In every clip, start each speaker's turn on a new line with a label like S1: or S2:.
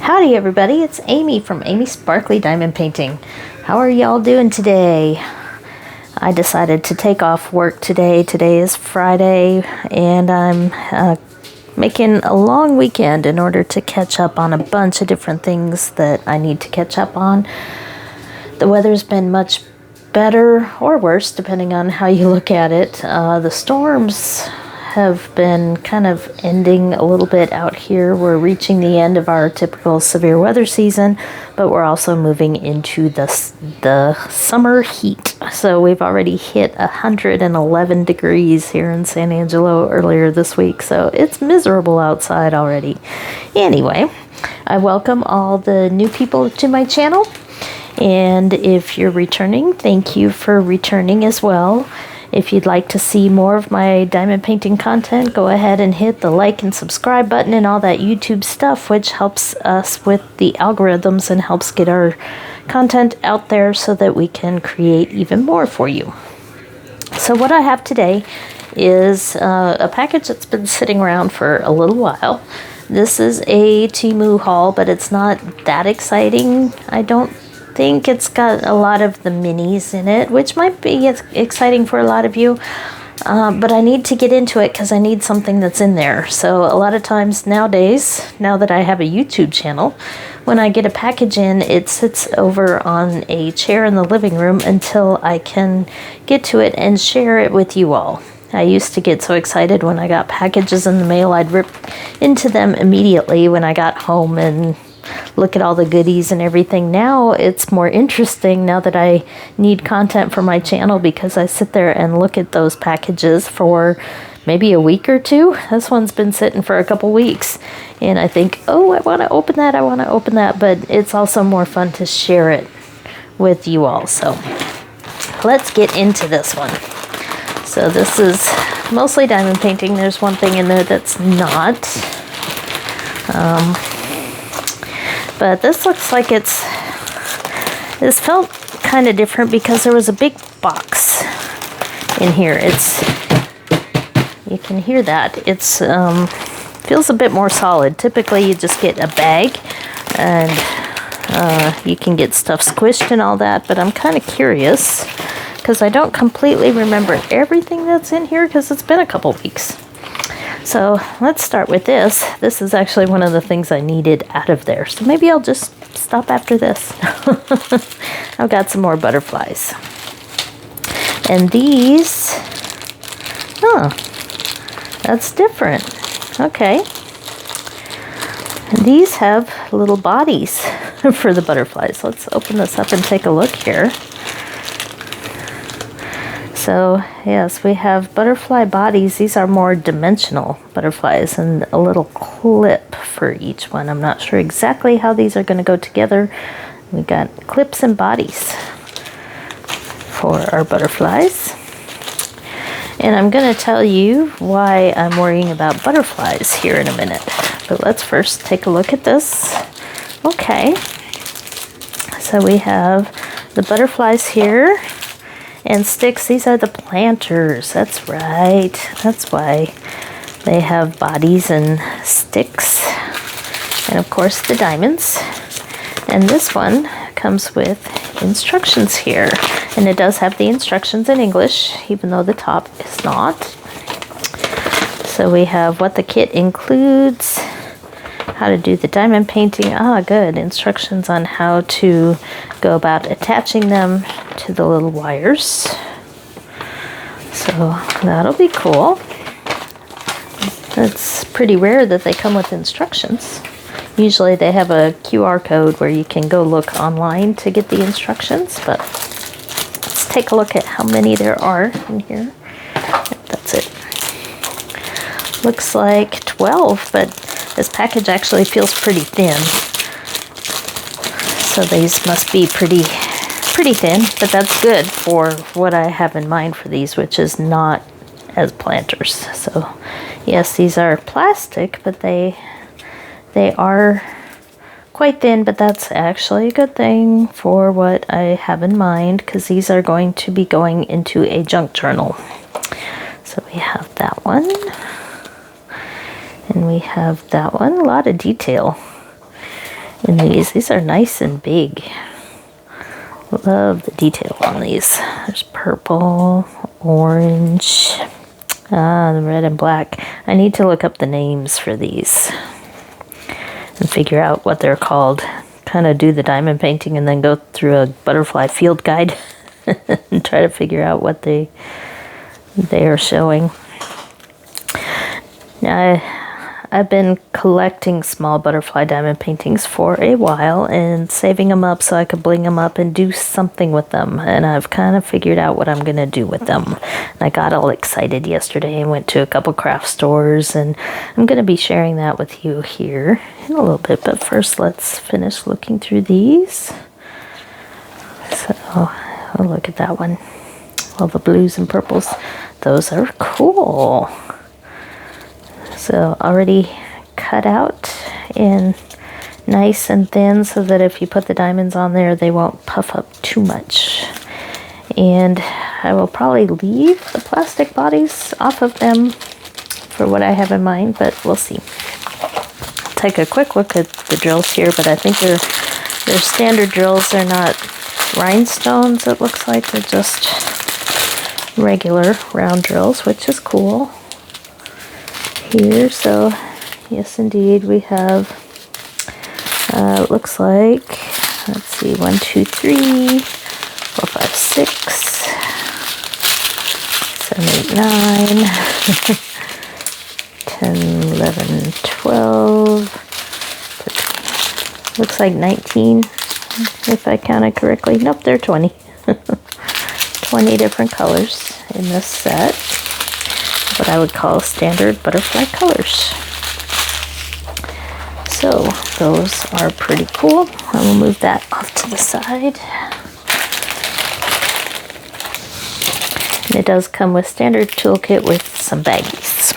S1: Howdy everybody, it's Amy from Amy Sparkly Diamond Painting. How are y'all doing today? I decided to take off work today. Today is Friday and I'm making a long weekend in order to catch up on a bunch of different things that I need to catch up on. The weather's been much better or worse depending on how you look at it. The storms have been kind of ending a little bit out here. We're reaching the end of our typical severe weather season, but we're also moving into the summer heat. So we've already hit 111 degrees here in San Angelo earlier this week, so it's miserable outside already. Anyway, I welcome all the new people to my channel, and if you're returning, thank you for returning as well. If you'd like to see more of my diamond painting content, go ahead and hit the like and subscribe button and all that YouTube stuff, which helps us with the algorithms and helps get our content out there so that we can create even more for you. So what I have today is a package that's been sitting around for a little while. This is a Temu haul, but it's not that exciting. I don't think it's got a lot of the minis in it, which might be exciting for a lot of you, but I need to get into it because I need something that's in there. So a lot of times nowadays, now that I have a YouTube channel, when I get a package in, it sits over on a chair in the living room until I can get to it and share it with you all. I used to get so excited when I got packages in the mail, I'd rip into them immediately when I got home and look at all the goodies and everything. Now it's more interesting now that I need content for my channel because I sit there and look at those packages for maybe a week or two. This one's been sitting for a couple weeks and I think, oh, I want to open that, but it's also more fun to share it with you all. So let's get into this one. So this is mostly diamond painting. There's one thing in there that's not. But this looks like this felt kind of different because there was a big box in here. You can hear that. It's feels a bit more solid. Typically you just get a bag and you can get stuff squished and all that, but I'm kind of curious because I don't completely remember everything that's in here because it's been a couple weeks. So let's start with this. This is actually one of the things I needed out of there. So maybe I'll just stop after this. I've got some more butterflies. And these, that's different. Okay. And these have little bodies for the butterflies. Let's open this up and take a look here. So yes, we have butterfly bodies. These are more dimensional butterflies and a little clip for each one. I'm not sure exactly how these are going to go together. We got clips and bodies for our butterflies. And I'm going to tell you why I'm worrying about butterflies here in a minute. But let's first take a look at this. Okay. So we have the butterflies here. And sticks, these are the planters. That's right. That's why they have bodies and sticks. And of course the diamonds. And this one comes with instructions here. And it does have the instructions in English, even though the top is not. So we have what the kit includes, how to do the diamond painting. Good. Instructions on how to go about attaching them to the little wires. So that'll be cool. It's pretty rare that they come with instructions. Usually they have a QR code where you can go look online to get the instructions, but let's take a look at how many there are in here. That's it. Looks like 12, but this package actually feels pretty thin. So these must be pretty thin, but that's good for what I have in mind for these, which is not as planters. So yes, these are plastic, but they are quite thin, but that's actually a good thing for what I have in mind because these are going to be going into a junk journal. So we have that one. And we have that one, a lot of detail. And these are nice and big. Love the detail on these. There's purple, orange, the red and black. I need to look up the names for these and figure out what they're called. Kind of do the diamond painting and then go through a butterfly field guide and try to figure out what they are showing. Now, I've been collecting small butterfly diamond paintings for a while and saving them up so I could bling them up and do something with them. And I've kind of figured out what I'm going to do with them. And I got all excited yesterday and went to a couple craft stores, and I'm going to be sharing that with you here in a little bit. But first, let's finish looking through these. So, oh, look at that one. All the blues and purples. Those are cool. So already cut out and nice and thin so that if you put the diamonds on there, they won't puff up too much. And I will probably leave the plastic bodies off of them for what I have in mind, but we'll see. Take a quick look at the drills here, but I think they're standard drills. They're not rhinestones, it looks like. They're just regular round drills, which is cool. Here, so yes indeed we have it looks like, let's see, 1 2 3 4 5 6 7 8 9 10 11 12 13. Looks like 19 if I counted correctly. Nope, they're 20. 20 different colors in this set. What I would call standard butterfly colors. So those are pretty cool. I will move that off to the side. And it does come with standard toolkit with some baggies.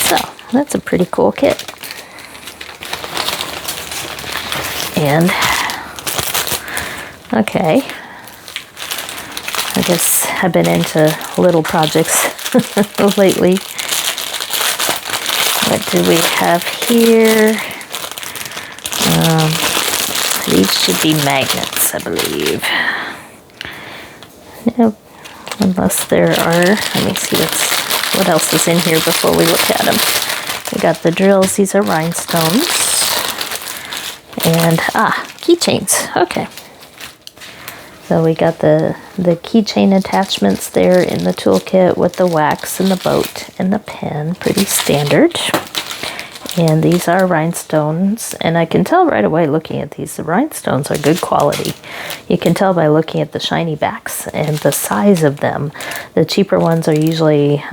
S1: So that's a pretty cool kit. And okay, I guess I've been into little projects lately. What do we have here? These should be magnets, I believe. Nope. Unless there are, let me see what else is in here before we look at them. We got the drills. These are rhinestones. And, keychains. Okay. So we got the keychain attachments there in the toolkit with the wax and the boat and the pen. Pretty standard. And these are rhinestones. And I can tell right away looking at these, the rhinestones are good quality. You can tell by looking at the shiny backs and the size of them. The cheaper ones are usually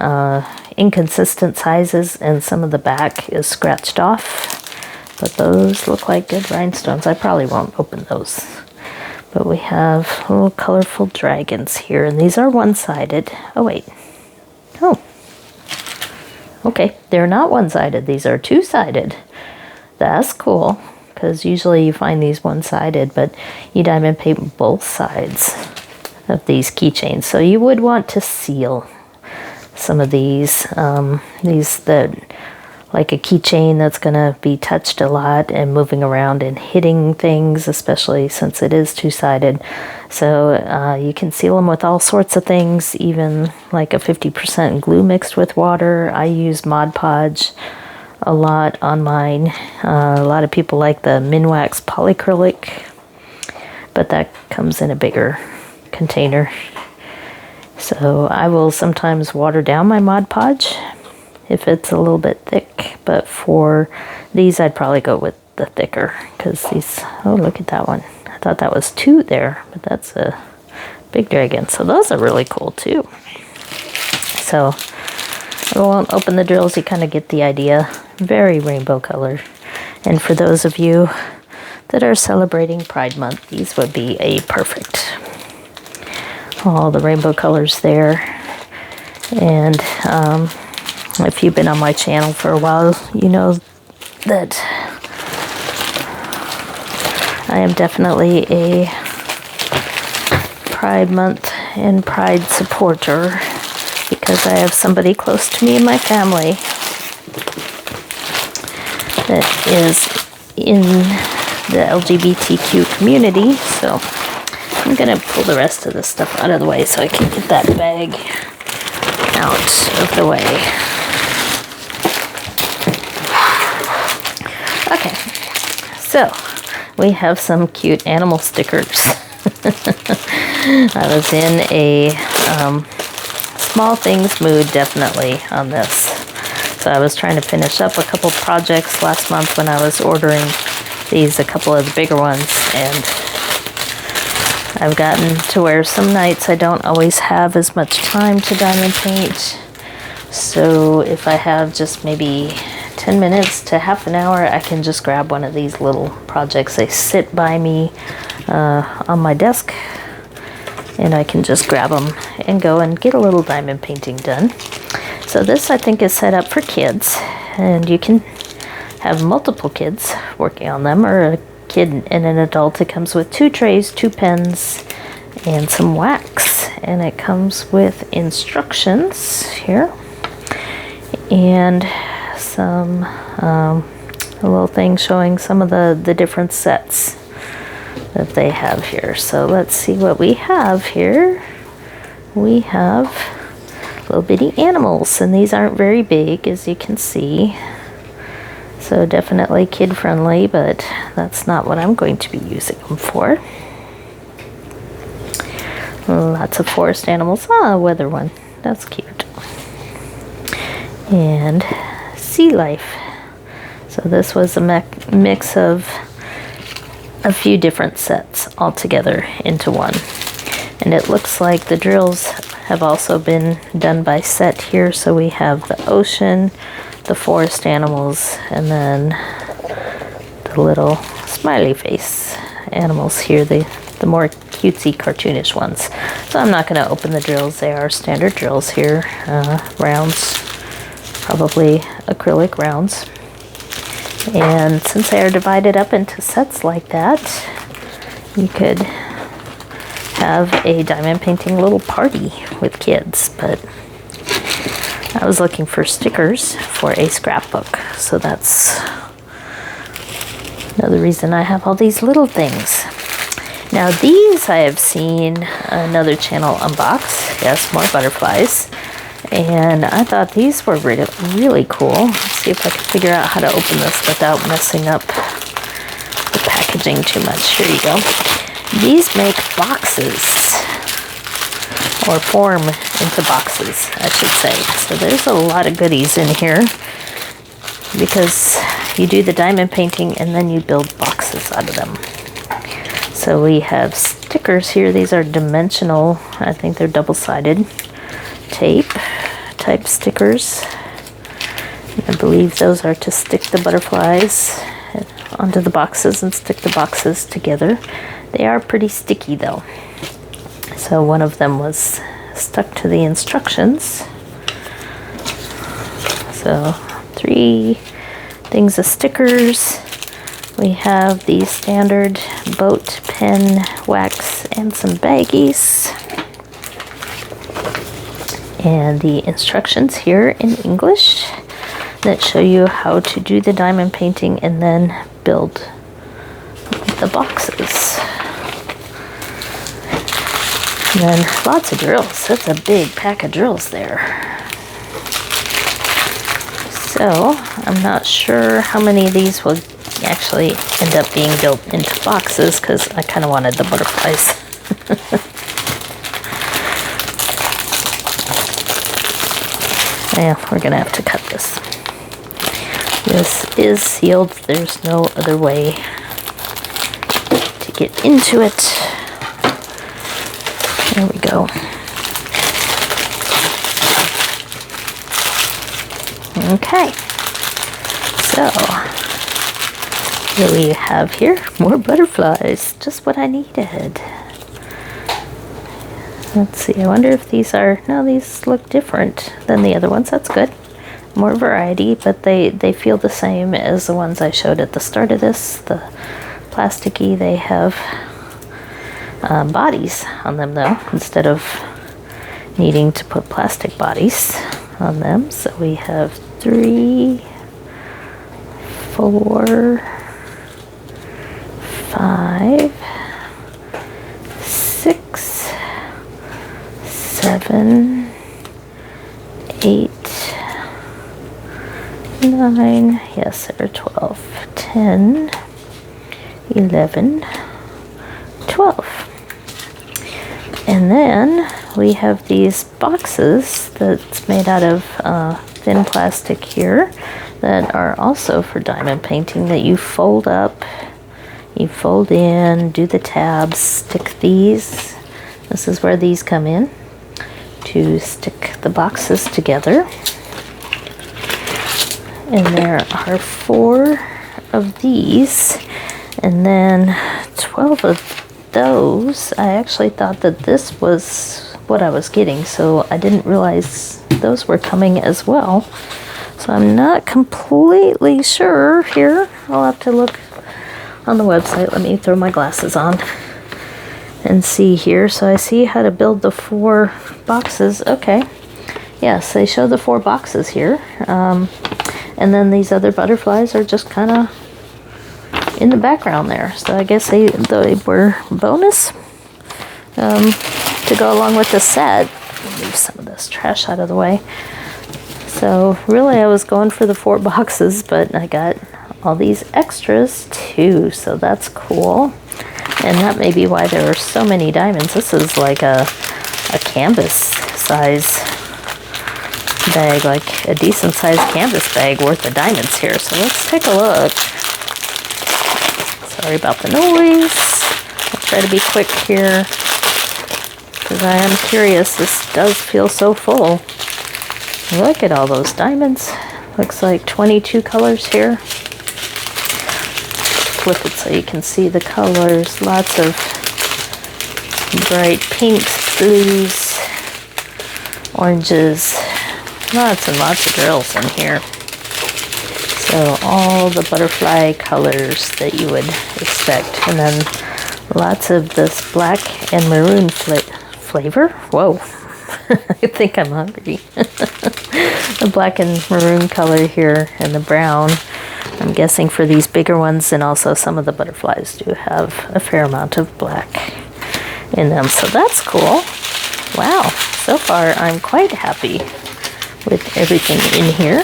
S1: inconsistent sizes and some of the back is scratched off. But those look like good rhinestones. I probably won't open those. But we have little colorful dragons here, and these are one-sided. Oh, wait. Oh. Okay, they're not one-sided. These are two-sided. That's cool, because usually you find these one-sided, but you diamond paint both sides of these keychains. So you would want to seal some of these that, like a keychain that's going to be touched a lot and moving around and hitting things, especially since it is two-sided. So you can seal them with all sorts of things, even like a 50% glue mixed with water. I use Mod Podge a lot on mine. A lot of people like the Minwax polyacrylic, but that comes in a bigger container. So I will sometimes water down my Mod Podge if it's a little bit thick, but for these I'd probably go with the thicker, because these, oh, look at that one. I thought that was two there, but that's a big dragon. So those are really cool too. So I won't open the drills, you kind of get the idea. Very rainbow color. And for those of you that are celebrating Pride Month, these would be a perfect. All the rainbow colors there. And if you've been on my channel for a while, you know that I am definitely a Pride Month and Pride supporter, because I have somebody close to me in my family that is in the LGBTQ community, so I'm gonna pull the rest of this stuff out of the way so I can get that bag out of the way. Okay, so we have some cute animal stickers. I was in a small things mood definitely on this. So I was trying to finish up a couple projects last month when I was ordering these, a couple of the bigger ones, and I've gotten to where some nights I don't always have as much time to diamond paint. So if I have just maybe 10 minutes to half an hour, I can just grab one of these little projects. They sit by me on my desk, and I can just grab them and go and get a little diamond painting done. So this, I think, is set up for kids, and you can have multiple kids working on them, or a kid and an adult. It comes with 2 trays, 2 pens, and some wax, and it comes with instructions here and some a little thing showing some of the different sets that they have here. So let's see what we have here. We have little bitty animals, and these aren't very big, as you can see. So definitely kid friendly, but that's not what I'm going to be using them for. Lots of forest animals. Ah, a weather one. That's cute. And sea life. So this was a mix of a few different sets all together into one. And it looks like the drills have also been done by set here. So we have the ocean, the forest animals, and then the little smiley face animals here, the more cutesy cartoonish ones. So I'm not going to open the drills. They are standard drills here, rounds, probably acrylic rounds. And since they are divided up into sets like that, you could have a diamond painting little party with kids. But I was looking for stickers for a scrapbook, so that's another reason I have all these little things. Now these I have seen another channel unbox. Yes, more butterflies. And I thought these were really cool. Let's see if I can figure out how to open this without messing up the packaging too much. Here you go. These make boxes, or form into boxes, I should say. So there's a lot of goodies in here, because you do the diamond painting and then you build boxes out of them. So we have stickers here. These are dimensional. I think they're double-sided tape type stickers. I believe those are to stick the butterflies onto the boxes and stick the boxes together. They are pretty sticky though. So one of them was stuck to the instructions. So 3 things of stickers. We have the standard boat pen, wax, and some baggies. And the instructions here in English that show you how to do the diamond painting and then build the boxes. And then lots of drills. That's a big pack of drills there. So I'm not sure how many of these will actually end up being built into boxes, because I kind of wanted the butterflies. Yeah, we're gonna have to cut this. This is sealed. There's no other way to get into it. There we go. Okay. So, what do we have here? More butterflies. Just what I needed. Let's see, I wonder if these are, no, these look different than the other ones. That's good. More variety, but they feel the same as the ones I showed at the start of this. The plasticky, they have bodies on them though, instead of needing to put plastic bodies on them. So we have 3, 4, 5, 6, 7, 8, 9, yes, there are 12, 10, 11, 12. And then we have these boxes that's made out of thin plastic here that are also for diamond painting that you fold up, you fold in, do the tabs, stick these. This is where these come in to stick the boxes together. And there are 4 of these, and then 12 of those. I actually thought that this was what I was getting, so I didn't realize those were coming as well. So I'm not completely sure here. I'll have to look on the website. Let me throw my glasses on and see here. So I see how to build the 4 boxes. Okay. Yes, they show the 4 boxes here. And then these other butterflies are just kind of in the background there. So I guess they were bonus to go along with the set. Move some of this trash out of the way. So really I was going for the 4 boxes, but I got all these extras too. So that's cool. And that may be why there are so many diamonds. This is like a canvas size bag, like a decent sized canvas bag worth of diamonds here. So let's take a look. Sorry about the noise. I'll try to be quick here because I am curious. This does feel so full. Look at all those diamonds. Looks like 22 colors here. Flip it so you can see the colors. Lots of bright pinks, blues, oranges. Lots and lots of girls in here. So all the butterfly colors that you would expect. And then lots of this black and maroon flavor. Whoa, I think I'm hungry. The black and maroon color here and the brown. I'm guessing for these bigger ones, and also some of the butterflies do have a fair amount of black in them. So that's cool. Wow, so far I'm quite happy with everything in here.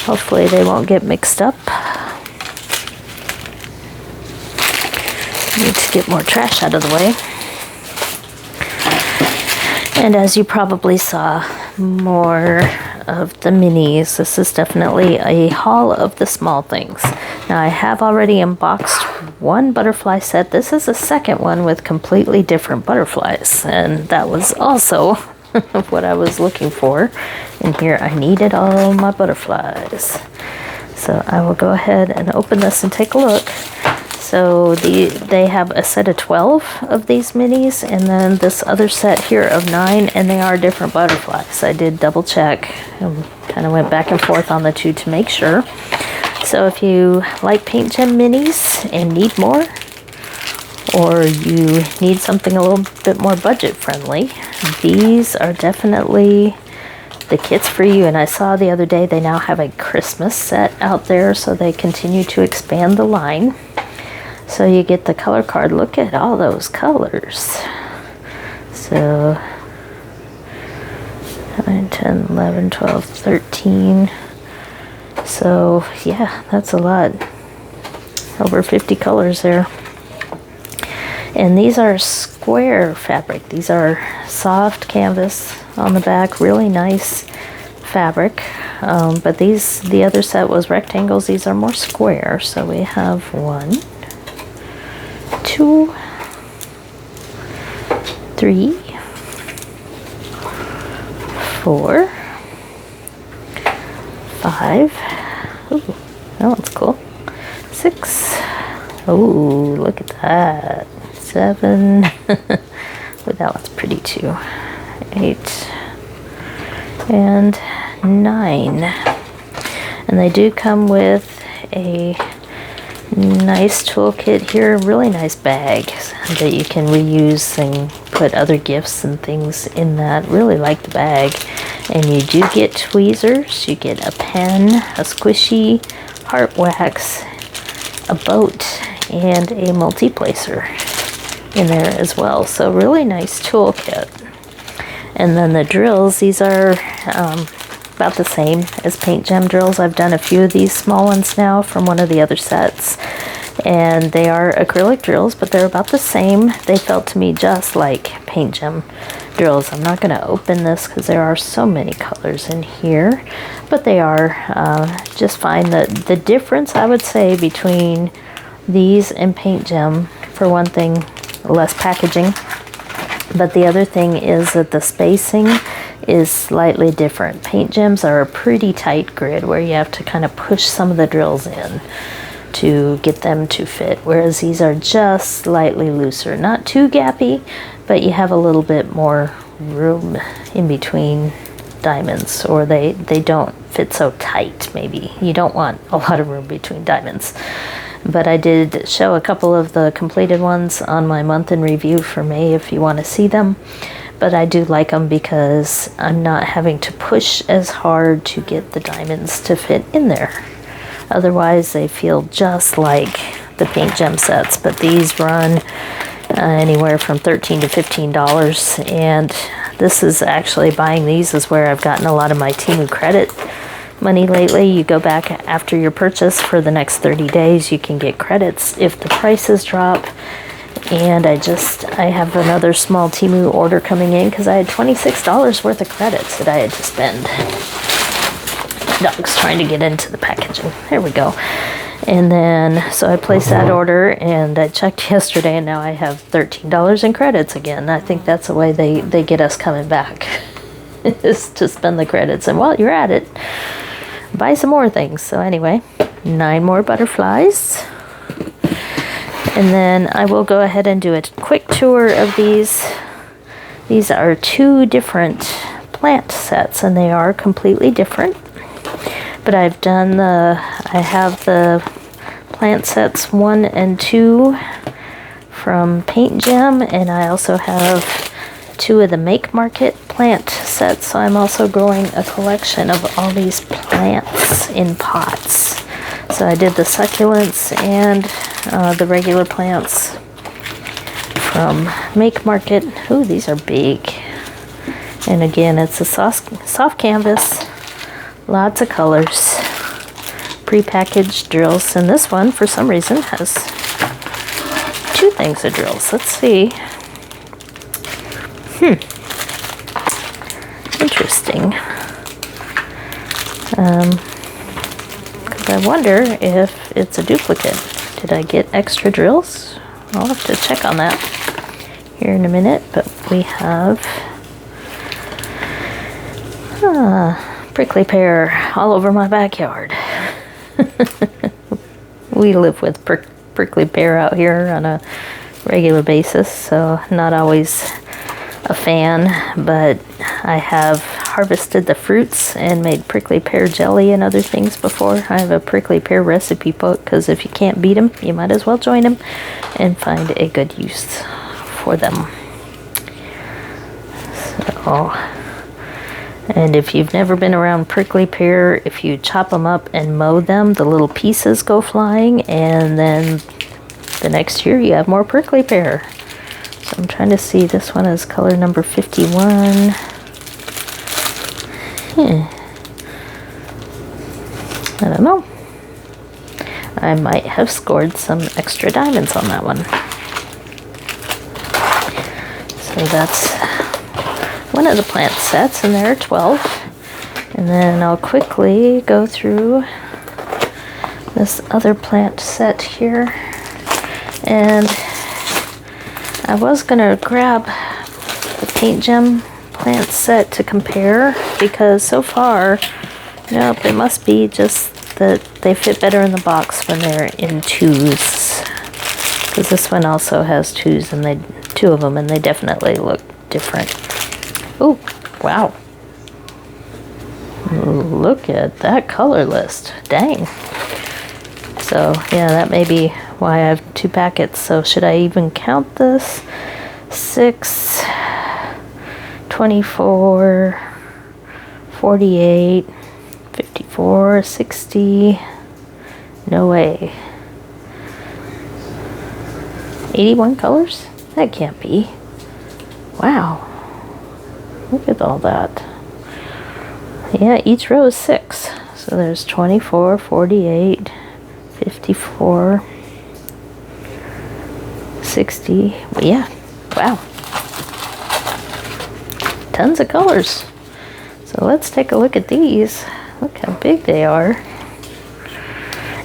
S1: Hopefully they won't get mixed up. Need to get more trash out of the way. And as you probably saw, more of the minis. This is definitely a haul of the small things. Now I have already unboxed 1 butterfly set. This is a second one with completely different butterflies, and that was also what I was looking for. And here I needed all my butterflies. So I will go ahead and open this and take a look. So they have a set of 12 of these minis, and then this other set here of 9, and they are different butterflies. I did double check and kind of went back and forth on the 2 to make sure. So if you like Paint Gem minis and need more, or you need something a little bit more budget friendly, these are definitely the kits for you. And I saw the other day they now have a Christmas set out there, so they continue to expand the line. So you get the color card. Look at all those colors. So 9, 10, 11, 12, 13. So yeah, that's a lot. Over 50 colors there. And these are square fabric. These are soft canvas on the back, really nice fabric. But the other set was rectangles. These are more square. So we have 1, 2, 3, 4, 5. Ooh, that one's cool. 6. Ooh, look at that. 7. But that one's pretty too. 8 and 9. And they do come with a nice toolkit here, really nice bag that you can reuse and put other gifts and things in that. Really like the bag. And you do get tweezers, you get a pen, a squishy, heart wax, a boat, and a multi-placer in there as well. So really nice toolkit. And then the drills, these are about the same as paint gem drills. I've done a few of these small ones now from one of the other sets, and they are acrylic drills, but they're about the same. They felt to me just like paint gem drills. I'm not going to open this because there are so many colors in here, but they are just fine. The difference, I would say, between these and paint gem, for one thing, less packaging, but the other thing is that the spacing is slightly different. Paint gems are a pretty tight grid where you have to kind of push some of the drills in to get them to fit, whereas these are just slightly looser. Not too gappy, but you have a little bit more room in between diamonds, or they don't fit so tight. Maybe you don't want a lot of room between diamonds. But I did show a couple of the completed ones on my month in review for May if you want to see them. But I do like them because I'm not having to push as hard to get the diamonds to fit in there. Otherwise, they feel just like the paint gem sets, but these run anywhere from $13 to $15. And this is actually, buying these is where I've gotten a lot of my Temu credit money lately. You go back after your purchase for the next 30 days, you can get credits if the prices drop. And I have another small Temu order coming in because I had $26 worth of credits that I had to spend. Dog's trying to get into the packaging. There we go. And then, so I placed that order, and I checked yesterday, and now I have $13 in credits again. I think that's the way they get us coming back, is to spend the credits. And while you're at it, buy some more things. So anyway, 9 more butterflies. And then I will go ahead and do a quick tour of these. These are 2 different plant sets, and they are completely different. But I have the plant sets 1 and 2 from Paint Gem, and I also have 2 of the Make Market plant sets. So I'm also growing a collection of all these plants in pots. So I did the succulents and the regular plants from Make Market. Ooh, these are big. And again, it's a soft canvas. Lots of colors, pre-packaged drills, and this one, for some reason, has 2 things of drills. Let's see. Interesting. Because I wonder if it's a duplicate. Did I get extra drills? I'll have to check on that here in a minute, but we have prickly pear all over my backyard. We live with prickly pear out here on a regular basis, so not always a fan, but I have harvested the fruits and made prickly pear jelly and other things before. I have a prickly pear recipe book, because if you can't beat them, you might as well join them and find a good use for them. So, and if you've never been around prickly pear, if you chop them up and mow them, the little pieces go flying, and then the next year you have more prickly pear. So I'm trying to see, this one is color number 51. I don't know. I might have scored some extra diamonds on that one. So that's one of the plant sets, and there are 12. And then I'll quickly go through this other plant set here. And I was gonna grab the Paint Gem plant set to compare, because so far, nope, it must be just that they fit better in the box when they're in 2s. Because this one also has 2s, and 2 of them, and they definitely look different. Oh, wow. Look at that color list. Dang. So, yeah, that may be why I have 2 packets. So, should I even count this? 6, 24, 48, 54, 60. No way. 81 colors? That can't be. Wow. Look at all that. Yeah, each row is 6. So there's 24, 48, 54, 60. Yeah, wow. Tons of colors. So let's take a look at these. Look how big they are.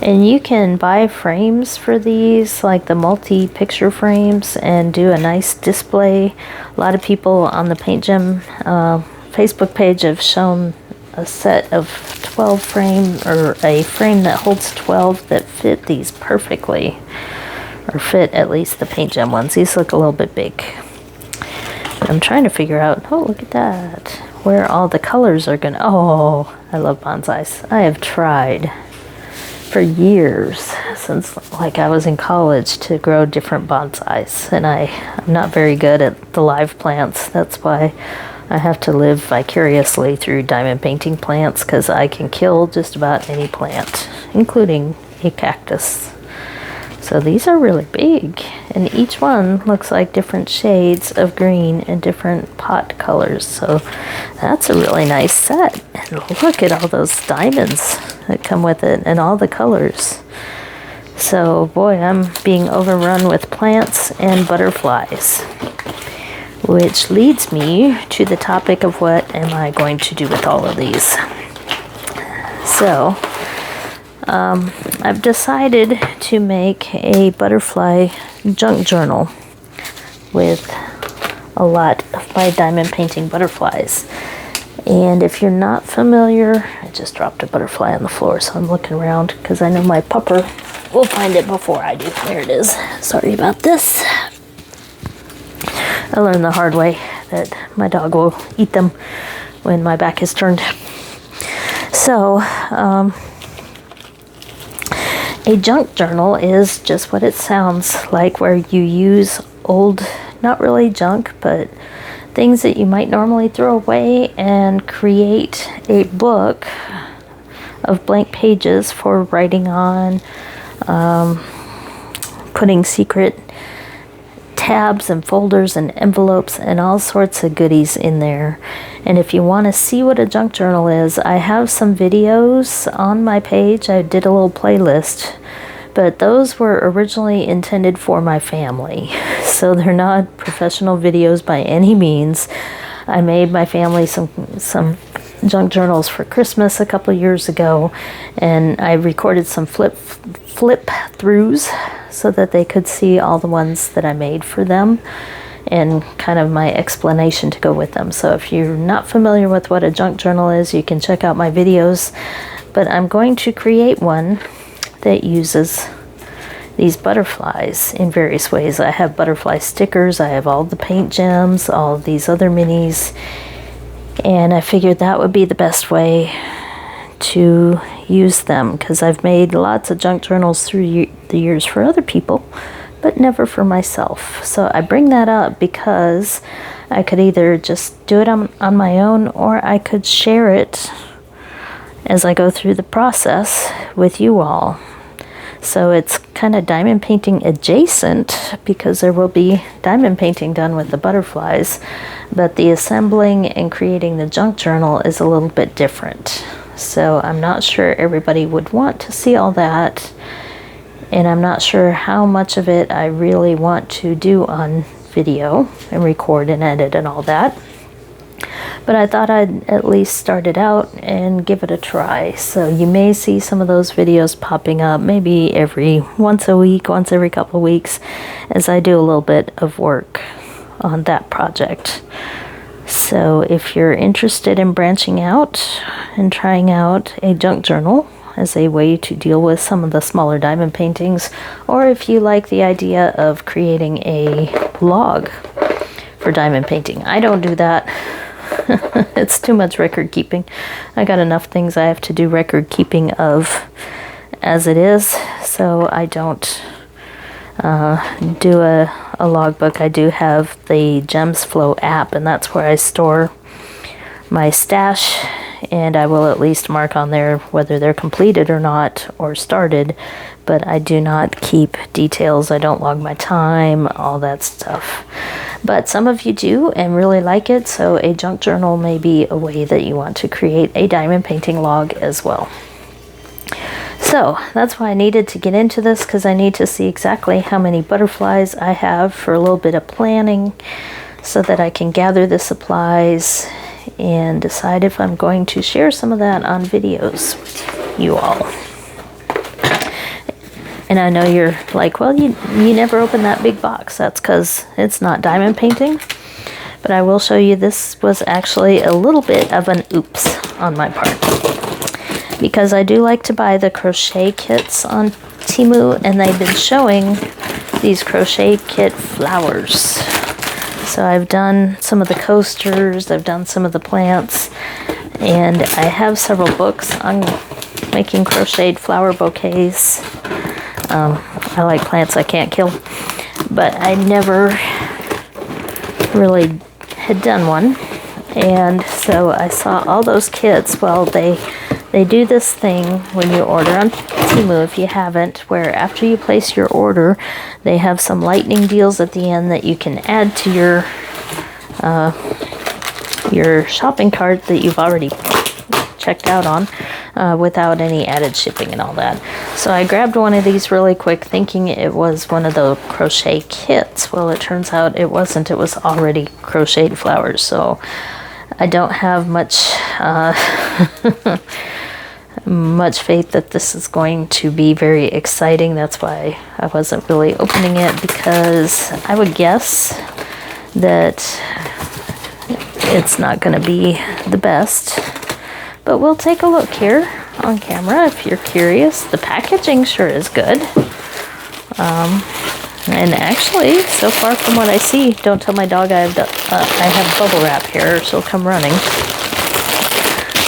S1: And you can buy frames for these, like the multi-picture frames, and do a nice display. A lot of people on the Paint Gem Facebook page have shown a set of 12 frame, or a frame that holds 12 that fit these perfectly, or fit at least the Paint Gem ones. These look a little bit big. I'm trying to figure out, oh, look at that, where all the colors are gonna, oh, I love bonsais. I have tried for years, since like I was in college, to grow different bonsais, and I'm not very good at the live plants. That's why I have to live vicariously through diamond painting plants, because I can kill just about any plant, including a cactus. So these are really big, and each one looks like different shades of green and different pot colors. So that's a really nice set. And look at all those diamonds that come with it and all the colors. So boy, I'm being overrun with plants and butterflies, which leads me to the topic of what am I going to do with all of these. So I've decided to make a butterfly junk journal with a lot of my diamond painting butterflies. And if you're not familiar, I just dropped a butterfly on the floor, so I'm looking around because I know my pupper will find it before I do. There it is. Sorry about this. I learned the hard way that my dog will eat them when my back is turned. So, a junk journal is just what it sounds like, where you use old, not really junk, but things that you might normally throw away, and create a book of blank pages for writing on, putting secret tabs and folders and envelopes and all sorts of goodies in there. And if you want to see what a junk journal is, I have some videos on my page. I did a little playlist, but those were originally intended for my family, so they're not professional videos by any means. I made my family some junk journals for Christmas a couple of years ago, and I recorded some flip throughs so that they could see all the ones that I made for them, and kind of my explanation to go with them. So if you're not familiar with what a junk journal is, you can check out my videos. But I'm going to create one that uses these butterflies in various ways. I have butterfly stickers, I have all the paint gems, all of these other minis, and I figured that would be the best way to use them, because I've made lots of junk journals through the years for other people, but never for myself. So I bring that up because I could either just do it on my own, or I could share it as I go through the process with you all. So it's kind of diamond painting adjacent, because there will be diamond painting done with the butterflies, but the assembling and creating the junk journal is a little bit different. So I'm not sure everybody would want to see all that, and I'm not sure how much of it I really want to do on video and record and edit and all that. But I thought I'd at least start it out and give it a try. So you may see some of those videos popping up maybe once a week, once every couple of weeks, as I do a little bit of work on that project. So if you're interested in branching out and trying out a junk journal as a way to deal with some of the smaller diamond paintings, or if you like the idea of creating a log for diamond painting, I don't do that. It's too much record keeping. I got enough things I have to do record keeping of as it is, so I don't do a logbook. I do have the Gems Flow app, and that's where I store my stash and I will at least mark on there whether they're completed or not, or started, but I do not keep details. I don't log my time, all that stuff. But some of you do and really like it, so a junk journal may be a way that you want to create a diamond painting log as well. So that's why I needed to get into this, because I need to see exactly how many butterflies I have for a little bit of planning so that I can gather the supplies and decide if I'm going to share some of that on videos with you all. And I know you're like, well, you never open that big box. That's because it's not diamond painting. But I will show you this was actually a little bit of an oops on my part, because I do like to buy the crochet kits on Temu, and they've been showing these crochet kit flowers. So I've done some of the coasters, I've done some of the plants, and I have several books on making crocheted flower bouquets. I like plants I can't kill, but I never really had done one. And so I saw all those kits. Well, they do this thing when you order on Temu, if you haven't, where after you place your order, they have some lightning deals at the end that you can add to your shopping cart that you've already checked out on without any added shipping and all that. So I grabbed one of these really quick thinking it was one of the crochet kits. Well, it turns out it wasn't. It was already crocheted flowers. So I don't have much much faith that this is going to be very exciting. That's why I wasn't really opening it, because I would guess that it's not going to be the best. But we'll take a look here on camera if you're curious. The packaging sure is good. And actually, so far from what I see, don't tell my dog I have bubble wrap here, or she'll come running.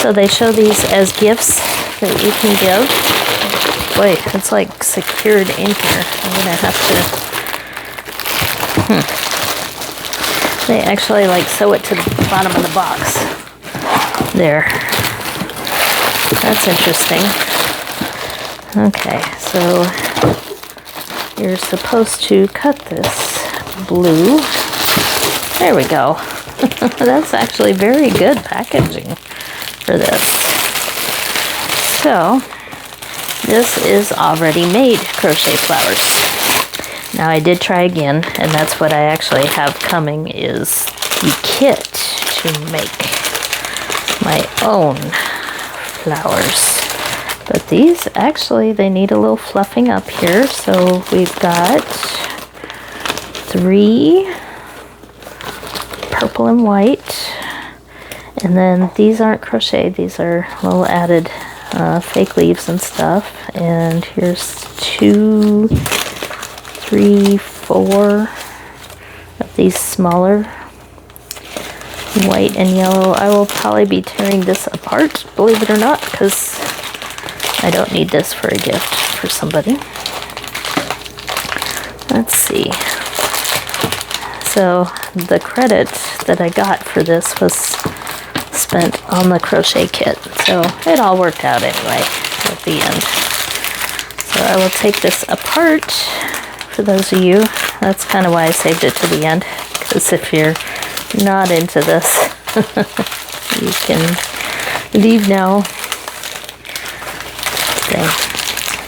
S1: So they show these as gifts that you can give. Boy, it's like secured in here. I'm gonna have to... They actually like sew it to the bottom of the box. There. That's interesting. Okay, so you're supposed to cut this blue. There we go. That's actually very good packaging for this. So this is already made crochet flowers. Now I did try again, and that's what I actually have coming, is the kit to make my own flowers. But these actually, they need a little fluffing up here. So we've got 3 purple and white, and then these aren't crocheted, these are little added fake leaves and stuff. And here's 2, 3, 4 of these smaller white and yellow. I will probably be tearing this apart, believe it or not, because I don't need this for a gift for somebody. Let's see. So the credit that I got for this was spent on the crochet kit, so it all worked out anyway at the end. So I will take this apart for those of you. That's kind of why I saved it to the end, because if you're not into this, you can leave now. Okay,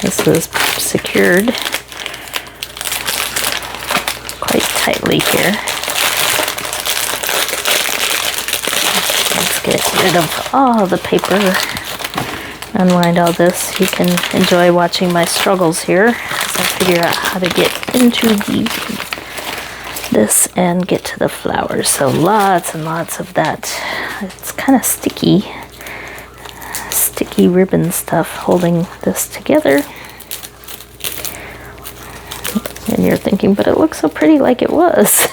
S1: this is secured quite tightly here. Let's get rid of all the paper, unwind all this. You can enjoy watching my struggles here as I figure out how to get into this and get to the flowers. So lots and lots of that. It's kind of sticky ribbon stuff holding this together. And you're thinking, but it looks so pretty like it was.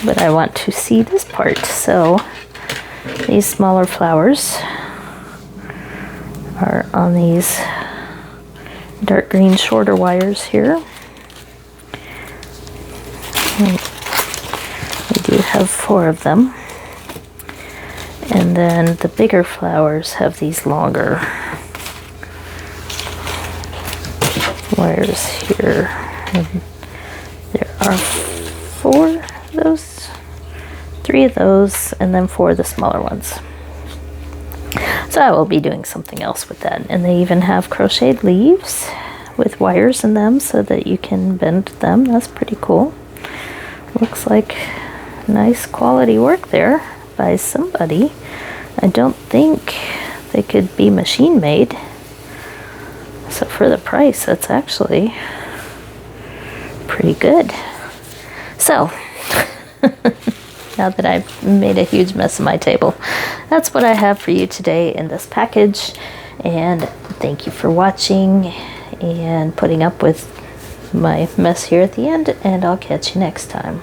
S1: But I want to see this part. So these smaller flowers are on these dark green shorter wires here. We do have 4 of them. And then the bigger flowers have these longer wires here. And there are 4 of those, 3 of those, and then 4 of the smaller ones. So I will be doing something else with that. And they even have crocheted leaves with wires in them so that you can bend them. That's pretty cool. Looks like nice quality work there by somebody. I don't think they could be machine made. So for the price, that's actually pretty good. So now that I've made a huge mess of my table, that's what I have for you today in this package. And thank you for watching and putting up with my mess here at the end, and I'll catch you next time.